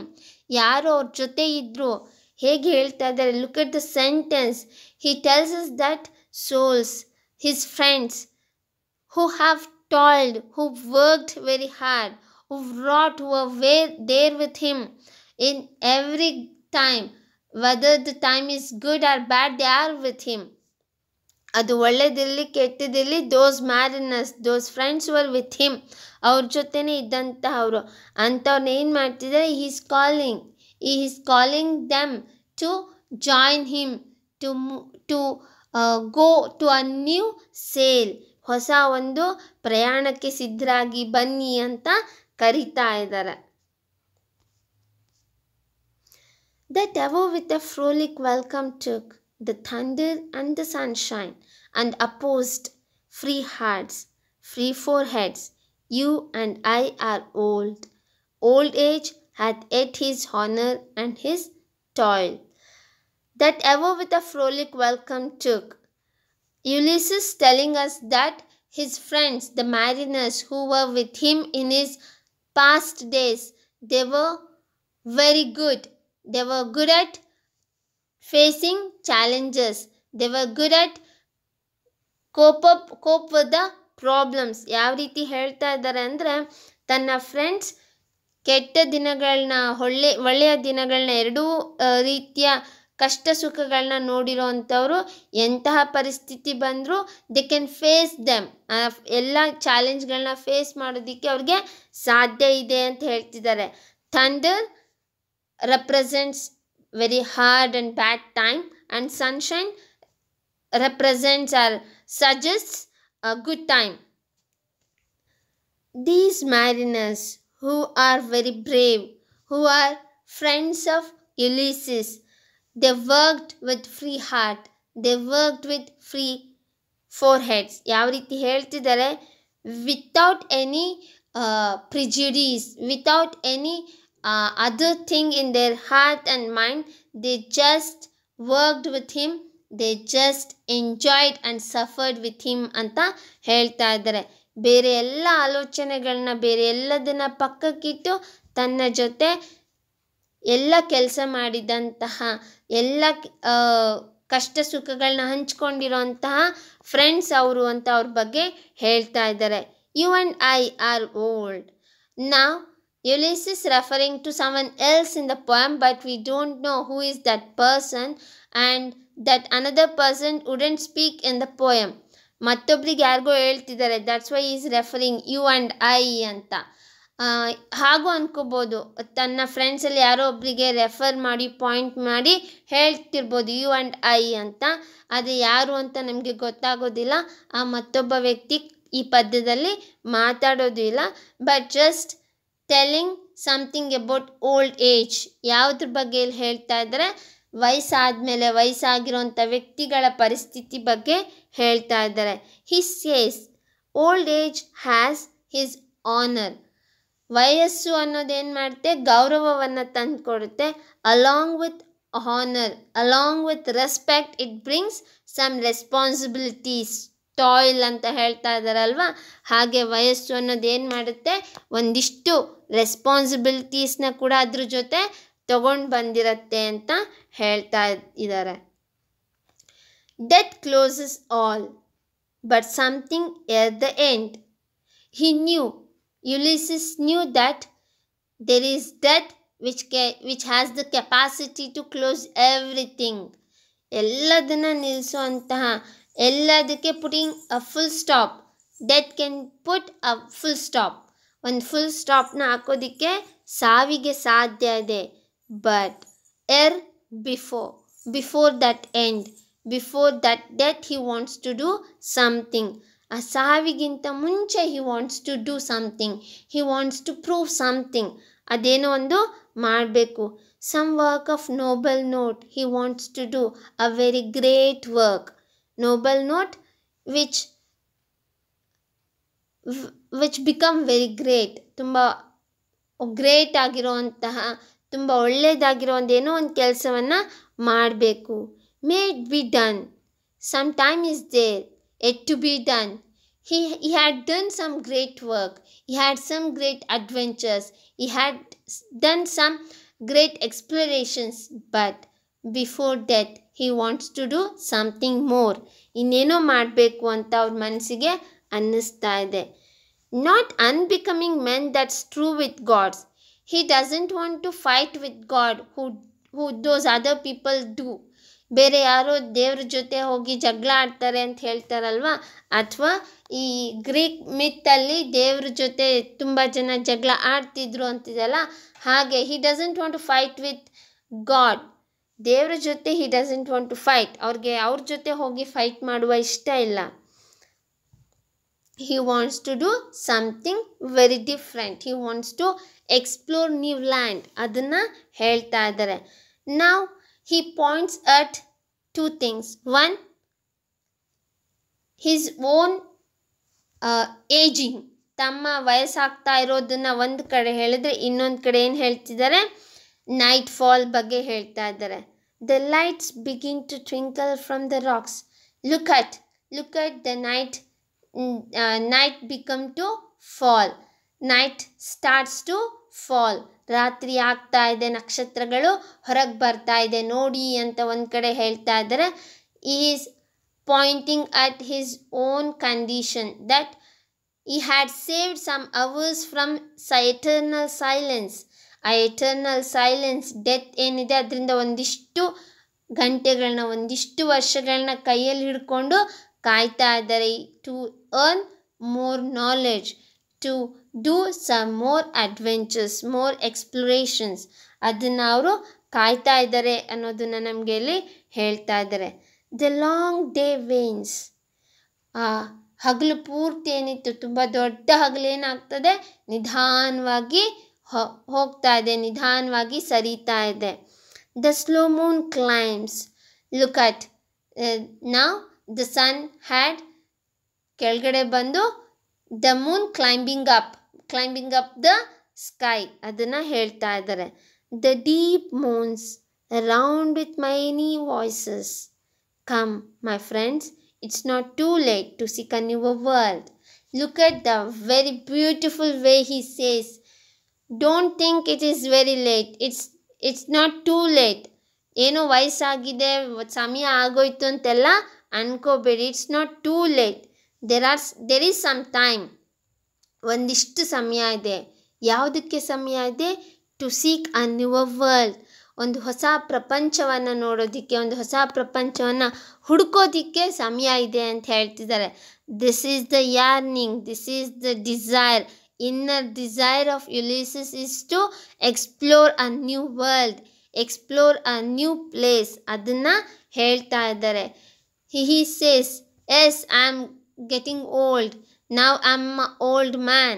ಯಾರು ಅವ್ರ ಜೊತೆ ಇದ್ರು, ಹೇಗೆ ಹೇಳ್ತಾ ಇದ್ದಾರೆ. Look at the sentence. He tells us that souls, his friends, who have toiled, who worked very hard, who wrought, who were there with him in every time. Whether the time is good or bad, they are with him. ಅದು ಒಳ್ಳೆದಿರಲಿ ಕೆಟ್ಟದಿರಲಿ, those mariners, those friends were with him. ಅವ್ರ ಜೊತೆನೇ ಇದ್ದಂತಹವರು ಅಂಥವ್ರನ್ನ ಏನು ಮಾಡ್ತಿದ್ದಾರೆ, he is calling them to join him, to go to a new sail. ಹೊಸ ಒಂದು ಪ್ರಯಾಣಕ್ಕೆ ಸಿದ್ಧರಾಗಿ ಬನ್ನಿ ಅಂತ ಕರೀತಾ ಇದ್ದಾರೆ. That above with a frolic welcome took the thunder and the sunshine, and opposed free hearts, free foreheads. You and I are old. Old age hath yet his honor and his toil. That above with a frolic welcome took. Ulysses telling us that his friends, the mariners who were with him in his past days, they were very good. They were good at facing challenges. They were good at cope with the problems. ಯಾವ ರೀತಿ ಹೇಳ್ತಾ ಇದ್ದಾರೆ ಅಂದರೆ, ತನ್ನ friends ಕೆಟ್ಟ ದಿನಗಳನ್ನ ಒಳ್ಳೆಯ ದಿನಗಳನ್ನ ಎರಡೂ ರೀತಿಯ ಕಷ್ಟ ಸುಖಗಳನ್ನ ನೋಡಿರೋ ಅಂಥವ್ರು ಎಂತಹ ಪರಿಸ್ಥಿತಿ ಬಂದರೂ ದೇ ಕ್ಯಾನ್ ಫೇಸ್ ದೆಮ್. ಎಲ್ಲ ಚಾಲೆಂಜ್ಗಳನ್ನ ಫೇಸ್ ಮಾಡೋದಕ್ಕೆ ಅವ್ರಿಗೆ ಸಾಧ್ಯ ಇದೆ ಅಂತ ಹೇಳ್ತಿದ್ದಾರೆ. Thunder represents very hard and bad time, and sunshine represents or suggests a good time. These mariners who are very brave, who are friends of Ulysses, they worked with free heart, they worked with free foreheads. ಯಾವ ರೀತಿ ಹೇಳ್ತಿದ್ದಾರೆ, without any prejudice, without any other thing in their heart and mind, they just worked with him, they just enjoyed and suffered with him ಅಂತ ಹೇಳ್ತಾ ಇದ್ದಾರೆ. ಬೇರೆ ಎಲ್ಲ ಆಲೋಚನೆಗಳನ್ನ, ಬೇರೆ ಎಲ್ಲದನ್ನ ಪಕ್ಕಕ್ಕಿಟ್ಟು ತನ್ನ ಜೊತೆ ಎಲ್ಲ ಕೆಲಸ ಮಾಡಿದಂತಹ, ಎಲ್ಲ ಕಷ್ಟ ಸುಖಗಳನ್ನ ಹಂಚ್ಕೊಂಡಿರೋಂತಹ ಫ್ರೆಂಡ್ಸ್ ಅವರು ಅಂತ ಅವ್ರ ಬಗ್ಗೆ ಹೇಳ್ತಾ ಇದ್ದಾರೆ. You and I are old. Now Ulysses referring to someone else in the poem, but we don't know who is that person, and that another person wouldn't speak in the poem. ಮತ್ತೊಬ್ರಿಗೆ ಯಾರಿಗೋ ಹೇಳ್ತಿದ್ದಾರೆ, that's why is referring you and I ಅಂತ. ಹಾಗೂ ಅನ್ಕೋಬೋದು, ತನ್ನ ಫ್ರೆಂಡ್ಸಲ್ಲಿ ಯಾರೋ ಒಬ್ಬರಿಗೆ refer ಮಾಡಿ point ಮಾಡಿ ಹೇಳ್ತಿರ್ಬೋದು ಯು ಆ್ಯಂಡ್ ಐ ಅಂತ. ಆದರೆ ಯಾರು ಅಂತ ನಮಗೆ ಗೊತ್ತಾಗೋದಿಲ್ಲ. ಆ ಮತ್ತೊಬ್ಬ ವ್ಯಕ್ತಿ ಈ ಪದ್ಯದಲ್ಲಿ ಮಾತಾಡೋದು ಇಲ್ಲ, but just telling something about old age. ಯಾವುದ್ರ ಬಗ್ಗೆ ಇಲ್ಲಿ ಹೇಳ್ತಾ ಇದ್ದಾರೆ, ವಯಸ್ಸಾದಮೇಲೆ ವಯಸ್ಸಾಗಿರೋಂಥ ವ್ಯಕ್ತಿಗಳ ಪರಿಸ್ಥಿತಿ ಬಗ್ಗೆ ಹೇಳ್ತಾ ಇದ್ದಾರೆ. He says old age has his honour. ವಯಸ್ಸು ಅನ್ನೋದೇನು ಮಾಡುತ್ತೆ, ಗೌರವವನ್ನು ತಂದು ಕೊಡುತ್ತೆ. Along with honour, along with respect, it brings some responsibilities. Toil ಅಂತ ಹೇಳ್ತಾ ಇದ್ದಾರಲ್ವ, ಹಾಗೆ ವಯಸ್ಸು ಅನ್ನೋದು ಏನು ಮಾಡುತ್ತೆ, ಒಂದಿಷ್ಟು ರೆಸ್ಪಾನ್ಸಿಬಿಲಿಟೀಸ್ನ ಕೂಡ ಅದ್ರ ಜೊತೆ ತಗೊಂಡು ಬಂದಿರತ್ತೆ ಅಂತ ಹೇಳ್ತಾ ಇದ್ದಾರೆ. Death closes all but something at the end. He knew, Ulysses knew that there is death which has the capacity to close everything. ಎಲ್ಲದನ್ನ ನಿಲ್ಲಿಸುವಂತಹ, ಎಲ್ಲದಕ್ಕೆ putting a full stop. Death can put a full stop. ಒಂದು full ಸ್ಟಾಪ್ನ ಹಾಕೋದಿಕ್ಕೆ ಸಾವಿಗೆ ಸಾಧ್ಯ ಇದೆ. But before that end, before that death he wants to do something. ಆ ಸಾವಿಗಿಂತ ಮುಂಚೆ he wants to do something, he wants to prove something. ಅದೇನೋ ಒಂದು ಮಾಡಬೇಕು. Some work of noble note he wants to do, a very great work. Noble note which become very great. ತುಂಬ great ಆಗಿರೋಂತಹ, ತುಂಬ ಒಳ್ಳೆಯದಾಗಿರೋ ಒಂದೇನೋ ಒಂದು ಕೆಲಸವನ್ನು ಮಾಡಬೇಕು. May it be done. Some time is there yet to be done. He had done some great work. He had some great adventures. He had done some great explorations. But before that, he wants to do something more. ಇನ್ನೇನೋ ಮಾಡಬೇಕು ಅಂತ ಅವ್ರ ಮನಸ್ಸಿಗೆ ಅನ್ನಿಸ್ತಾ ಇದೆ. Not unbecoming men that's true with gods. He doesn't want to fight with God who those other people do. ಬೇರೆ ಯಾರೋ ದೇವ್ರ ಜೊತೆ ಹೋಗಿ ಜಗಳ ಆಡ್ತಾರೆ ಅಂತ ಹೇಳ್ತಾರಲ್ವ, ಅಥವಾ ಈ ಗ್ರೀಕ್ ಮಿತ್ತಲ್ಲಿ ದೇವ್ರ ಜೊತೆ ತುಂಬ ಜನ ಜಗಳ ಆಡ್ತಿದ್ರು ಅಂತಿದೆಯಲ್ಲ, ಹಾಗೆ he doesn't want to fight with god. ದೇವ್ರ ಜೊತೆ he doesn't want to fight. ಅವ್ರ ಜೊತೆ ಹೋಗಿ ಫೈಟ್ ಮಾಡುವ ಇಷ್ಟ ಇಲ್ಲ. He wants to do something very different. He wants to explore new land. ಅದನ್ನು ಹೇಳ್ತಾ ಇದ್ದಾರೆ. Now he points at two things. One, his own aging. ತಮ್ಮ ವಯಸ್ಸಾಗ್ತಾ ಇರೋದನ್ನು ಒಂದು ಕಡೆ ಹೇಳಿದ್ರೆ, ಇನ್ನೊಂದು ಕಡೆ ಏನು ಹೇಳ್ತಿದ್ದಾರೆ, ನೈಟ್ ಫಾಲ್ ಬಗ್ಗೆ ಹೇಳ್ತಾ ಇದ್ದಾರೆ. The lights begin to twinkle from the rocks. Look at the night become to fall. Night starts to fall. ರಾತ್ರಿ ಆಗ್ತಾ ಇದೆ, ನಕ್ಷತ್ರಗಳು ಹೊರಗೆ ಬರ್ತಾ ಇದೆ ನೋಡಿ ಅಂತ ಒಂದು ಕಡೆ ಹೇಳ್ತಾ ಇದ್ದಾರೆ. He is pointing at his own condition, that he had saved some hours from eternal silence. ಆ ಎಟರ್ನಲ್ ಸೈಲೆನ್ಸ್, ಡೆತ್ ಏನಿದೆ ಅದರಿಂದ ಒಂದಿಷ್ಟು ಗಂಟೆಗಳನ್ನ, ಒಂದಿಷ್ಟು ವರ್ಷಗಳನ್ನ ಕೈಯಲ್ಲಿ ಹಿಡ್ಕೊಂಡು ಕಾಯ್ತಾ ಇದ್ದಾರೆ. To earn more knowledge, to do some more adventures, more explorations. ಅದನ್ನು ಅವರು ಕಾಯ್ತಾ ಇದ್ದಾರೆ ಅನ್ನೋದನ್ನು ನಮಗೆ ಇಲ್ಲಿ ಹೇಳ್ತಾ ಇದ್ದಾರೆ. The long day wanes. ಹಗಲು ಪೂರ್ತಿ ಏನಿತ್ತು, ತುಂಬ ದೊಡ್ಡ ಹಗಲು ಏನಾಗ್ತದೆ, ನಿಧಾನವಾಗಿ ಹೋಗ್ತಾ ಇದೆ, ನಿಧಾನವಾಗಿ ಸರಿತಾ ಇದೆ. The slow moon climbs. Look at now the sun had ಕೆಳಗಡೆ ಬಂದು the moon climbing up the sky. ಅದನ್ನು ಹೇಳ್ತಾ ಇದ್ದಾರೆ. The deep moans around with many voices. Come my friends, it's not too late to seek a newer world. Look at the very beautiful way he says. Don't think it is very late. It's not too late. ಏನೋ ವಯಸ್ಸಾಗಿದೆ, ಸಮಯ ಆಗೋಯ್ತು ಅಂತೆಲ್ಲ ಅನ್ಕೋಬೇಡಿ. It's not too late. there is some time. ಒಂದಿಷ್ಟು ಸಮಯ ಇದೆ. ಯಾವುದಕ್ಕೆ ಸಮಯ ಇದೆ? To seek a newer world. ಒಂದು ಹೊಸ ಪ್ರಪಂಚವನ್ನು ನೋಡೋದಕ್ಕೆ, ಒಂದು ಹೊಸ ಪ್ರಪಂಚವನ್ನು ಹುಡುಕೋದಿಕ್ಕೆ ಸಮಯ ಇದೆ ಅಂತ ಹೇಳ್ತಿದ್ದಾರೆ. This is the yearning, this is the desire. Inner desire of Ulysses is to explore a new world, explore a new place. ಅದನ್ನು ಹೇಳ್ತಾ ಇದ್ದಾರೆ. he says, yes, I am getting old. Now I am an old man.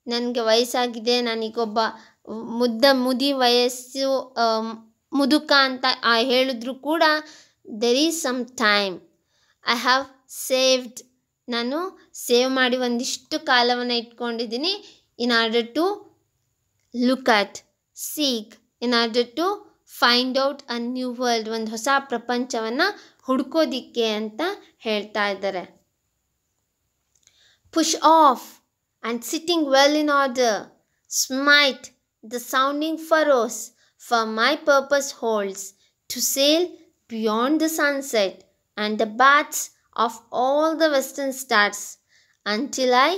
ನನಗೆ ವಯಸ್ಸಾಗಿದೆ, ನನಗೊಬ್ಬ ಮುದಿ ವಯಸ್ಸು ಮುದುಕ ಅಂತ ಹೇಳಿದ್ರು ಕೂಡ there is some time. I have saved. ನಾನು ಸೇವ್ ಮಾಡಿ ಒಂದಿಷ್ಟು ಕಾಲವನ್ನು ಇಟ್ಕೊಂಡಿದ್ದೀನಿ. in order to look at, seek, in order to find out a new world. ಒಂದು ಹೊಸ ಪ್ರಪಂಚವನ್ನು ಹುಡುಕೋದಿಕ್ಕೆ ಅಂತ ಹೇಳ್ತಾ ಇದ್ದಾರೆ. Push off and sitting well in order, smite the sounding furrows, for my purpose holds to sail beyond the sunset and the baths of all the western stars until I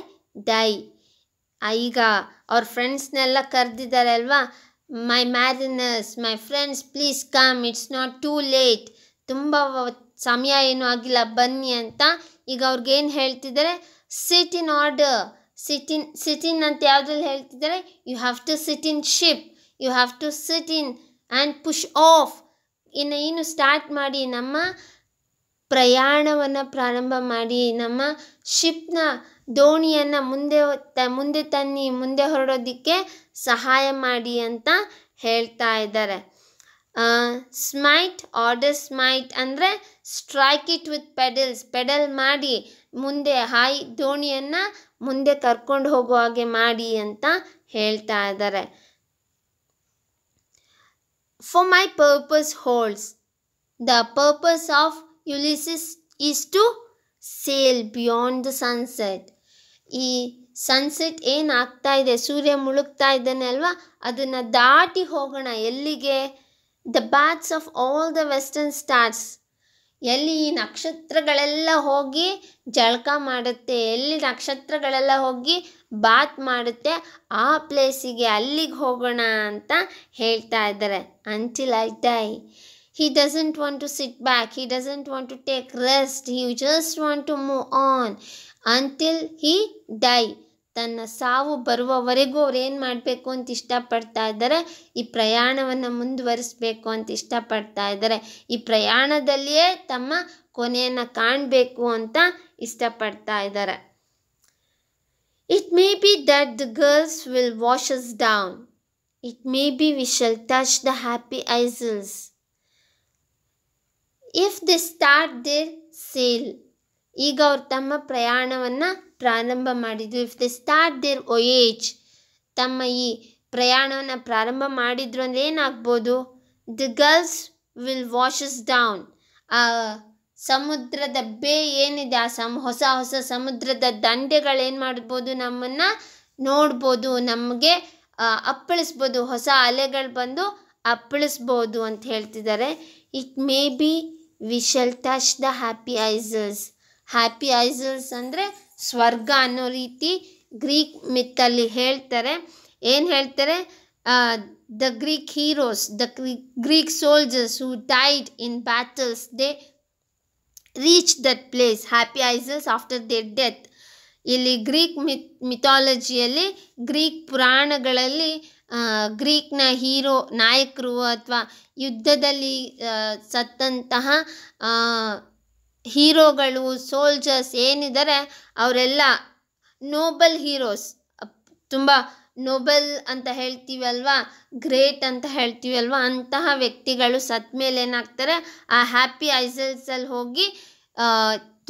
die. ಈಗ ಅವ್ರ ಫ್ರೆಂಡ್ಸ್ನೆಲ್ಲ ಕರೆದಿದ್ದಾರೆ ಅಲ್ವಾ, my mariners, my friends, please come, it's not too late. ತುಂಬ ಸಮಯ ಏನೂ ಆಗಿಲ್ಲ, ಬನ್ನಿ ಅಂತ. ಈಗ ಅವ್ರಿಗೇನು ಹೇಳ್ತಿದ್ದಾರೆ? ಸಿಟ್ ಇನ್ ಆರ್ಡರ್. ಸಿಟ್ ಇನ್ ಅಂತ ಯಾವುದ್ರಲ್ಲಿ ಹೇಳ್ತಿದ್ದಾರೆ? You have to sit in ship, you have to sit in and push off. ಇನ್ನು ಸ್ಟಾರ್ಟ್ ಮಾಡಿ, ನಮ್ಮ ಪ್ರಯಾಣವನ್ನು ಪ್ರಾರಂಭ ಮಾಡಿ, ನಮ್ಮ ಶಿಪ್ನ ದೋಣಿಯನ್ನು ಮುಂದೆ ತನ್ನಿ, ಮುಂದೆ ಹೊರಡೋದಕ್ಕೆ ಸಹಾಯ ಮಾಡಿ ಅಂತ ಹೇಳ್ತಾ ಇದ್ದಾರೆ. ಸ್ಮೈಟ್, ಆರ್ಡರ್ ಸ್ಮೈಟ್ ಅಂದರೆ strike it with pedals, pedal ಮಾಡಿ ಮುಂದೆ ದೋಣಿಯನ್ನು ಮುಂದೆ ಕರ್ಕೊಂಡು ಹೋಗೋ ಹಾಗೆ ಮಾಡಿ ಅಂತ ಹೇಳ್ತಾ ಇದ್ದಾರೆ. For my purpose holds. The purpose of Ulysses is to sail beyond the sunset. ಈ ಸನ್ಸೆಟ್ ಏನಾಗ್ತಾ ಇದೆ, ಸೂರ್ಯ ಮುಳುಗ್ತಾ ಇದ್ದಾನೆ ಅಲ್ವಾ, ಅದನ್ನು ದಾಟಿ ಹೋಗೋಣ. ಎಲ್ಲಿಗೆ? The baths of all the western stars. ಎಲ್ಲಿ ಈ ನಕ್ಷತ್ರಗಳೆಲ್ಲ ಹೋಗಿ ಜಳಕ ಮಾಡುತ್ತೆ, ಎಲ್ಲಿ ನಕ್ಷತ್ರಗಳೆಲ್ಲ ಹೋಗಿ ಬಾತ್ ಮಾಡುತ್ತೆ, ಆ ಪ್ಲೇಸಿಗೆ, ಅಲ್ಲಿಗೆ ಹೋಗೋಣ ಅಂತ ಹೇಳ್ತಾ ಇದ್ದಾರೆ. Until I dye. He doesn't want to sit back. He doesn't want to take rest. He just want to move on until he die. ತನ್ನ ಸಾವು ಬರುವವರೆಗೂ ಅವ್ರು ಏನು ಮಾಡಬೇಕು ಅಂತ ಇಷ್ಟಪಡ್ತಾ ಇದ್ದಾರೆ? ಈ ಪ್ರಯಾಣವನ್ನು ಮುಂದುವರಿಸಬೇಕು ಅಂತ ಇಷ್ಟಪಡ್ತಾ ಇದ್ದಾರೆ. ಈ ಪ್ರಯಾಣದಲ್ಲಿಯೇ ತಮ್ಮ ಕೊನೆಯನ್ನು ಕಾಣಬೇಕು ಅಂತ ಇಷ್ಟಪಡ್ತಾ ಇದ್ದಾರೆ. It may be that the girls will wash us down. It may be we shall touch the happy isles. If they start their sail. ಈಗ ಅವ್ರು ತಮ್ಮ ಪ್ರಯಾಣವನ್ನು ಪ್ರಾರಂಭ ಮಾಡಿದ್ರು. If they start their voyage, ತಮ್ಮ ಈ ಪ್ರಯಾಣವನ್ನು ಪ್ರಾರಂಭ ಮಾಡಿದ್ರು ಅಂದರೆ ಏನಾಗ್ಬೋದು? The gulfs will wash us down. ಆ ಸಮುದ್ರದ ಏನಿದೆ, ಆ ಹೊಸ ಹೊಸ ಸಮುದ್ರದ ದಂಡೆಗಳೇನು ಮಾಡ್ಬೋದು? ನಮ್ಮನ್ನು ನೋಡ್ಬೋದು, ನಮಗೆ ಅಪ್ಪಳಿಸ್ಬೋದು, ಹೊಸ ಅಲೆಗಳು ಬಂದು ಅಪ್ಪಳಿಸ್ಬೋದು ಅಂತ ಹೇಳ್ತಿದ್ದಾರೆ. It may be we shall touch the happy isles. Happy isles ಅಂದರೆ ಸ್ವರ್ಗ ಅನ್ನೋ ರೀತಿ ಗ್ರೀಕ್ ಮಿತ್ತಲ್ಲಿ ಹೇಳ್ತಾರೆ. ಏನು ಹೇಳ್ತಾರೆ? The Greek heroes, the Greek soldiers who died in battles, they reach that place, happy isles, after their death. ಇಲ್ಲಿ Greek ಮಿಥಾಲಜಿಯಲ್ಲಿ, ಗ್ರೀಕ್ ಪುರಾಣಗಳಲ್ಲಿ ಗ್ರೀಕ್ನ ನಾಯಕರು ಅಥವಾ ಯುದ್ಧದಲ್ಲಿ ಸತ್ತಂತಹ ಹೀರೋಗಳು, ಸೋಲ್ಜರ್ಸ್ ಏನಿದ್ದಾರೆ ಅವರೆಲ್ಲ ನೋಬಲ್ ಹೀರೋಸ್, ತುಂಬ ನೋಬಲ್ ಅಂತ ಹೇಳ್ತೀವಲ್ವಾ, ಗ್ರೇಟ್ ಅಂತ ಹೇಳ್ತೀವಲ್ವಾ, ಅಂತಹ ವ್ಯಕ್ತಿಗಳು ಸತ್ತ ಮೇಲೆ ಏನಾಗ್ತಾರೆ? ಆ ಹ್ಯಾಪಿ ಐಸಲ್ಸಲ್ಲಿ ಹೋಗಿ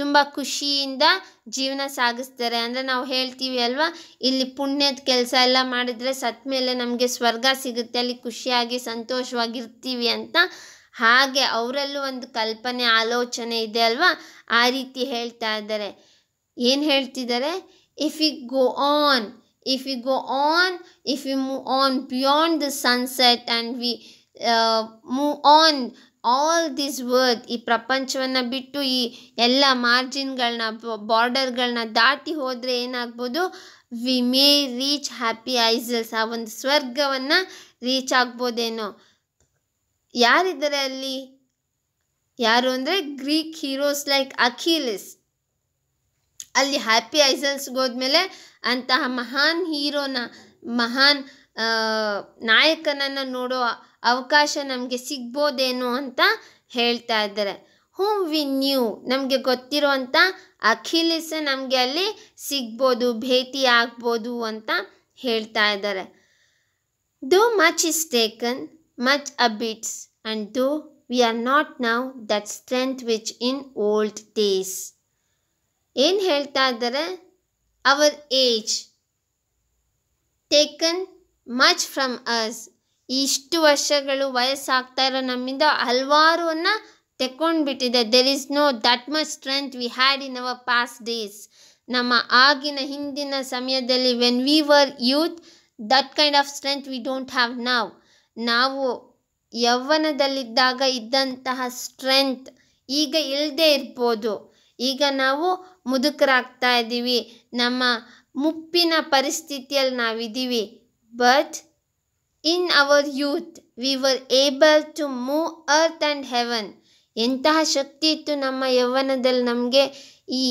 ತುಂಬ ಖುಷಿಯಿಂದ ಜೀವನ ಸಾಗಿಸ್ತಾರೆ. ಅಂದರೆ ನಾವು ಹೇಳ್ತೀವಿ ಅಲ್ವಾ, ಇಲ್ಲಿ ಪುಣ್ಯದ ಕೆಲಸ ಎಲ್ಲ ಮಾಡಿದರೆ ಸತ್ತ ಮೇಲೆ ನಮಗೆ ಸ್ವರ್ಗ ಸಿಗುತ್ತೆ, ಅಲ್ಲಿ ಖುಷಿಯಾಗಿ ಸಂತೋಷವಾಗಿರ್ತೀವಿ ಅಂತ. ಹಾಗೆ ಅವರಲ್ಲೂ ಒಂದು ಕಲ್ಪನೆ, ಆಲೋಚನೆ ಇದೆ ಅಲ್ವಾ, ಆ ರೀತಿ ಹೇಳ್ತಾ ಇದ್ದಾರೆ. ಏನು ಹೇಳ್ತಿದ್ದಾರೆ? If you go on, if we move on beyond the sunset and we move on all this world, ಈ ಪ್ರಪಂಚವನ್ನು ಬಿಟ್ಟು ಈ ಎಲ್ಲ ಮಾರ್ಜಿನ್ಗಳನ್ನ, ಬಾರ್ಡರ್ಗಳನ್ನ ದಾಟಿ ಹೋದರೆ ಏನಾಗ್ಬೋದು? We may reach happy isles. ಆ ಒಂದು ಸ್ವರ್ಗವನ್ನು ರೀಚ್ ಆಗ್ಬೋದೇನೋ. ಯಾರಿದ್ದಾರೆ ಅಲ್ಲಿ? ಯಾರು ಅಂದರೆ ಗ್ರೀಕ್ ಹೀರೋಸ್ ಲೈಕ್ ಅಖಿಲಿಸ್. ಅಲ್ಲಿ ಹ್ಯಾಪಿ ಐಸಲ್ಸ್ಗೆ ಹೋದ್ಮೇಲೆ ಅಂತಹ ಮಹಾನ್ ಹೀರೋನ, ಮಹಾನ್ ನಾಯಕನನ್ನು ನೋಡೋ ಅವಕಾಶ ನಮಗೆ ಸಿಗ್ಬೋದೇನೋ ಅಂತ ಹೇಳ್ತಾ ಇದ್ದಾರೆ. ಹೂಮ್ ವಿ ನ್ಯೂ, ನಮಗೆ ಗೊತ್ತಿರೋವಂಥ ಅಖಿಲಿಸ್ ನಮಗೆ ಅಲ್ಲಿ ಸಿಗ್ಬೋದು, ಭೇಟಿ ಆಗ್ಬೋದು ಅಂತ ಹೇಳ್ತಾ ಇದ್ದಾರೆ. ದೋ much is taken, much abides, and though we are not now that strength which in old days. ಏನು ಹೇಳ್ತಾ ಇದ್ದಾರೆ? Our age taken much from us. ಇಷ್ಟು ವರ್ಷಗಳು ವಯಸ್ಸಾಗ್ತಾ ಇರೋ ನಮ್ಮಿಂದ ಹಲವಾರನ್ನು ತೆಕ್ಕೊಂಡ್ಬಿಟ್ಟಿದೆ. There is no that much strength we had in our past days. ನಮ್ಮ ಆಗಿನ ಹಿಂದಿನ ಸಮಯದಲ್ಲಿ when we were youth, that kind of strength we don't have now. ನಾವು ಯೌವನದಲ್ಲಿದ್ದಾಗ ಇದ್ದಂತಹ ಸ್ಟ್ರೆಂತ್ ಈಗ ಇಲ್ಲದೆ ಇರ್ಬೋದು. ಈಗ ನಾವು ಮುದುಕರಾಗ್ತಾ ಇದ್ದೀವಿ, ನಮ್ಮ ಮುಪ್ಪಿನ ಪರಿಸ್ಥಿತಿಯಲ್ಲಿ ನಾವಿದ್ದೀವಿ. But in our youth we were able to move earth and heaven. ಎಂತಹ ಶಕ್ತಿ ಇತ್ತು ನಮ್ಮ ಯೌವನದಲ್ಲಿ, ನಮಗೆ ಈ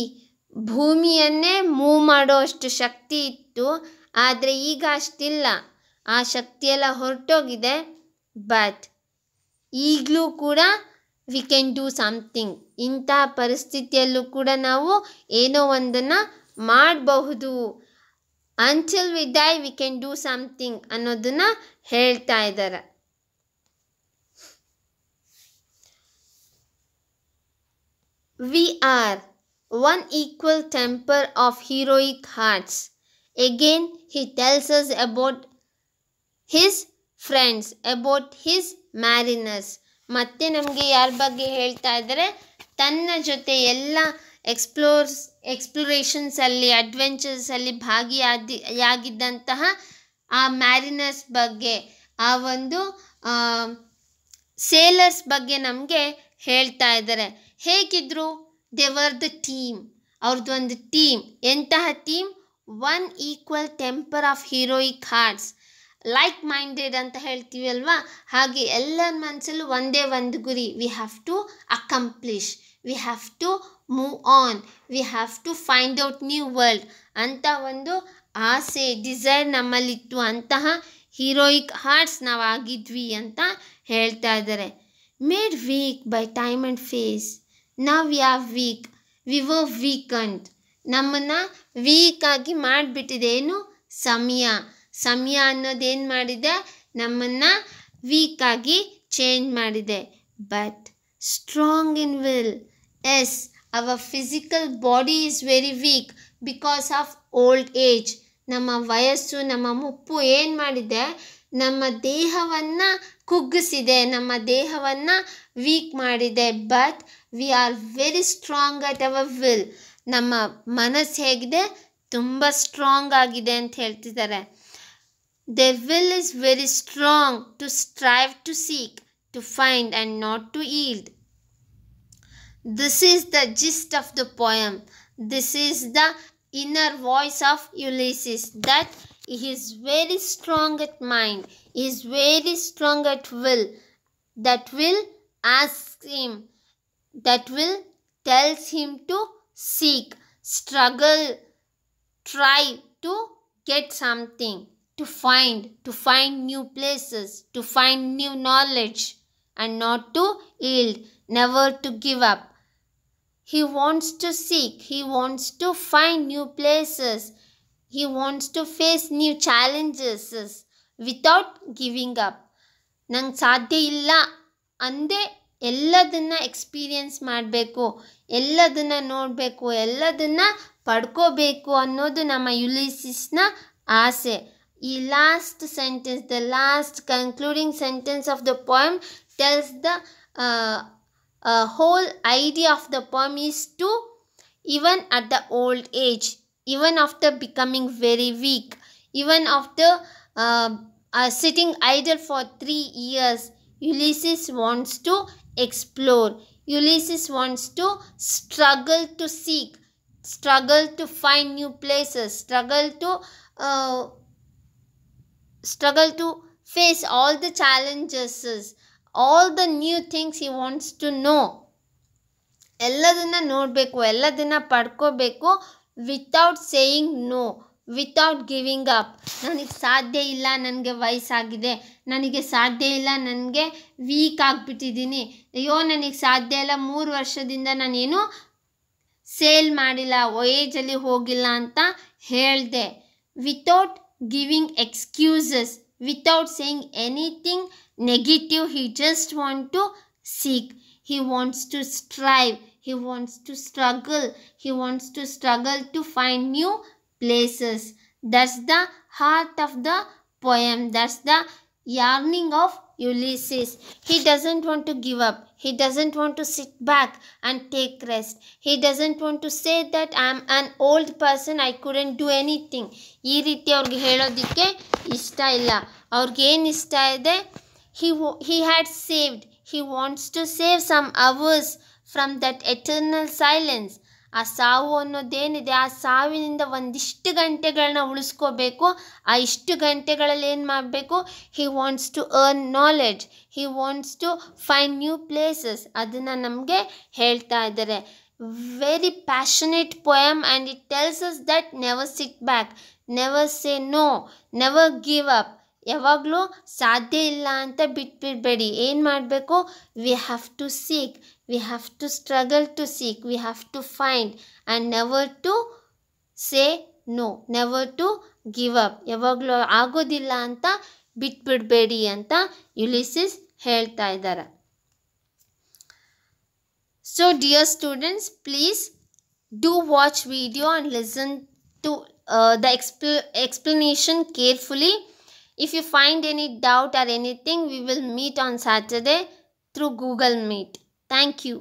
ಭೂಮಿಯನ್ನೇ ಮೂವ್ ಮಾಡೋ ಅಷ್ಟು ಶಕ್ತಿ ಇತ್ತು. ಆದರೆ ಈಗ ಅಷ್ಟಿಲ್ಲ, ಆ ಶಕ್ತಿಯೆಲ್ಲ ಹೊರಟೋಗಿದೆ. ಬಟ್ ಈಗಲೂ ಕೂಡ ವಿ ಕ್ಯಾನ್ ಡೂ ಸಮಥಿಂಗ್. ಇಂಥ ಪರಿಸ್ಥಿತಿಯಲ್ಲೂ ಕೂಡ ನಾವು ಏನೋ ಒಂದನ್ನು ಮಾಡಬಹುದು. Until we die we can do something ಅನ್ನೋದನ್ನು ಹೇಳ್ತಾ ಇದ್ದಾರೆ. We are one equal temper of heroic hearts. Again, he tells us about his friends, about his mariners. ಮತ್ತೆ ನಮಗೆ ಯಾರ ಬಗ್ಗೆ ಹೇಳ್ತಾ ಇದ್ದಾರೆ? ತನ್ನ ಜೊತೆ ಎಲ್ಲ ಎಕ್ಸ್ಪ್ಲೋರೇಷನ್ಸಲ್ಲಿ, ಅಡ್ವೆಂಚರ್ಸಲ್ಲಿ ಭಾಗಿಯಾಗಿದ್ದಂತಹ ಆ ಮ್ಯಾರಿನರ್ಸ್ ಬಗ್ಗೆ, ಆ ಒಂದು ಸೇಲರ್ಸ್ ಬಗ್ಗೆ ನಮಗೆ ಹೇಳ್ತಾ ಇದ್ದಾರೆ. ಹೇಗಿದ್ರು? They were the team. ಅವ್ರದ್ದು ಒಂದು ಟೀಮ್. ಎಂತಹ team? One equal temper of heroic hearts. Like minded ಅಂತ ಹೇಳ್ತೀವಿ ಅಲ್ವಾ, ಹಾಗೆ ಎಲ್ಲರ ಮನಸ್ಸಲ್ಲೂ ಒಂದೇ ಒಂದು ಗುರಿ. We have to accomplish, we have to move on, we have to find out new world ಅಂತ ಒಂದು ಆಸೆ, ಡಿಸೈರ್ ನಮ್ಮಲ್ಲಿತ್ತು. ಅಂತಹ ಹೀರೋಯಿಕ್ ಹಾರ್ಟ್ಸ್ ನಾವು ಆಗಿದ್ವಿ ಅಂತ ಹೇಳ್ತಾ ಇದ್ದಾರೆ. Made weak by time and fate. ನಾವು ಯಾವ ವೀಕ್? We were ವೀಕಂಡ್. ನಮ್ಮನ್ನು ವೀಕಾಗಿ ಮಾಡಿಬಿಟ್ಟಿದೆ. ಏನು? ಸಮಯ. ಸಮಯ ಅನ್ನೋದೇನು ಮಾಡಿದೆ? ನಮ್ಮನ್ನು ವೀಕಾಗಿ ಚೇಂಜ್ ಮಾಡಿದೆ. But strong in will. Yes, our physical body is very weak because of old age. ನಮ್ಮ ವಯಸ್ಸು, ನಮ್ಮ ಮುಪ್ಪು ಏನು ಮಾಡಿದೆ? ನಮ್ಮ ದೇಹವನ್ನು ಕುಗ್ಗಿಸಿದೆ, ನಮ್ಮ ದೇಹವನ್ನು ವೀಕ್ ಮಾಡಿದೆ. But we are very strong at hour will. ನಮ್ಮ ಮನಸ್ಸು ಹೇಗಿದೆ? ತುಂಬ ಸ್ಟ್ರಾಂಗ್ ಆಗಿದೆ ಅಂತ ಹೇಳ್ತಿದ್ದಾರೆ. Their will is very strong to strive, to seek, to find and not to yield. This is the gist of the poem. This is the inner voice of Ulysses, that he is very strong at mind, he is very strong at will. That will asks him, that will tells him to seek, struggle, try to get something, to find new places, to find new knowledge and not to yield, never to give up. He wants to seek, he wants to find new places, he wants to face new challenges without giving up. ನಂಗೆ ಸಾಧ್ಯ ಇಲ್ಲ ಅಂದೇ ಎಲ್ಲದನ್ನು experience ಮಾಡಬೇಕು, ಎಲ್ಲದನ್ನು ನೋಡಬೇಕು, ಎಲ್ಲದನ್ನು ಪಡ್ಕೋಬೇಕು ಅನ್ನೋದು ನಮ್ಮ ಯುಲಿಸಿಸ್ನ ಆಸೆ. ಈ last sentence, the last concluding sentence of the poem tells the whole idea of the poem is to, even at the old age, even after becoming very weak, even after sitting idle for 3 years, Ulysses wants to explore. Ulysses wants to struggle to seek, struggle to find new places, struggle to face all the challenges, all the new things he wants to know. ಎಲ್ಲದನ್ನು ನೋಡಬೇಕು, ಎಲ್ಲದನ್ನು ಪಡ್ಕೋಬೇಕು, without saying no, without giving up. ನನಗೆ ಸಾಧ್ಯ ಇಲ್ಲ, ನನಗೆ ವಯಸ್ಸಾಗಿದೆ, ನನಗೆ ಸಾಧ್ಯ ಇಲ್ಲ, ನನಗೆ ವೀಕ್ ಆಗಿಬಿಟ್ಟಿದ್ದೀನಿ, ಅಯ್ಯೋ ನನಗೆ ಸಾಧ್ಯ ಇಲ್ಲ, 3 ವರ್ಷದಿಂದ ನಾನೇನು ಸೇಲ್ ಮಾಡಿಲ್ಲ, ವಯೇಜಲ್ಲಿ ಹೋಗಿಲ್ಲ ಅಂತ ಹೇಳಿದೆ. Without giving excuses, without saying anything negative, he just wants to seek, he wants to strive, he wants to struggle, he wants to struggle to find new places. That's the heart of the poem, that's the yearning of Ulysses. He doesn't want to give up, he doesn't want to sit back and take rest, he doesn't want to say that I'm an old person, I couldn't do anything. ಈ ರೀತಿ ಅವ್ರಿಗೆ ಹೇಳೋದಕ್ಕೆ ಇಷ್ಟ ಇಲ್ಲ. ಅವ್ರಿಗೇನು ಇಷ್ಟ ಇದೆ? he had saved, he wants to save some hours from that eternal silence. ಆ ಸಾವು ಅನ್ನೋದೇನಿದೆ, ಆ ಸಾವಿನಿಂದ ಒಂದಿಷ್ಟು ಗಂಟೆಗಳನ್ನ ಉಳಿಸ್ಕೋಬೇಕು. ಆ ಇಷ್ಟು ಗಂಟೆಗಳಲ್ಲಿ ಏನು ಮಾಡಬೇಕು? He wants to earn knowledge, he wants to find new places. ಅದನ್ನು ನಮಗೆ ಹೇಳ್ತಾ ಇದ್ದಾರೆ. Very passionate poem and it tells us that never sit back, never say no, never give up. ಯಾವಾಗಲೂ ಸಾಧ್ಯ ಇಲ್ಲ ಅಂತ ಬಿಟ್ಬಿಡಬೇಡಿ. ಏನು ಮಾಡಬೇಕು? We have to seek, we have to struggle to seek, we have to find and never to say no, never to give up. ಯಾವಾಗಲೂ ಆಗೋದಿಲ್ಲ ಅಂತ ಬಿಟ್ಬಿಡಬೇಡಿ ಅಂತ ಯುಲಿಸಿಸ್ ಹೇಳ್ತಾ ಇದ್ದಾರೆ. So dear students, please do watch video and listen to the explanation carefully. If you find any doubt or anything, we will meet on Saturday through Google Meet. Thank you.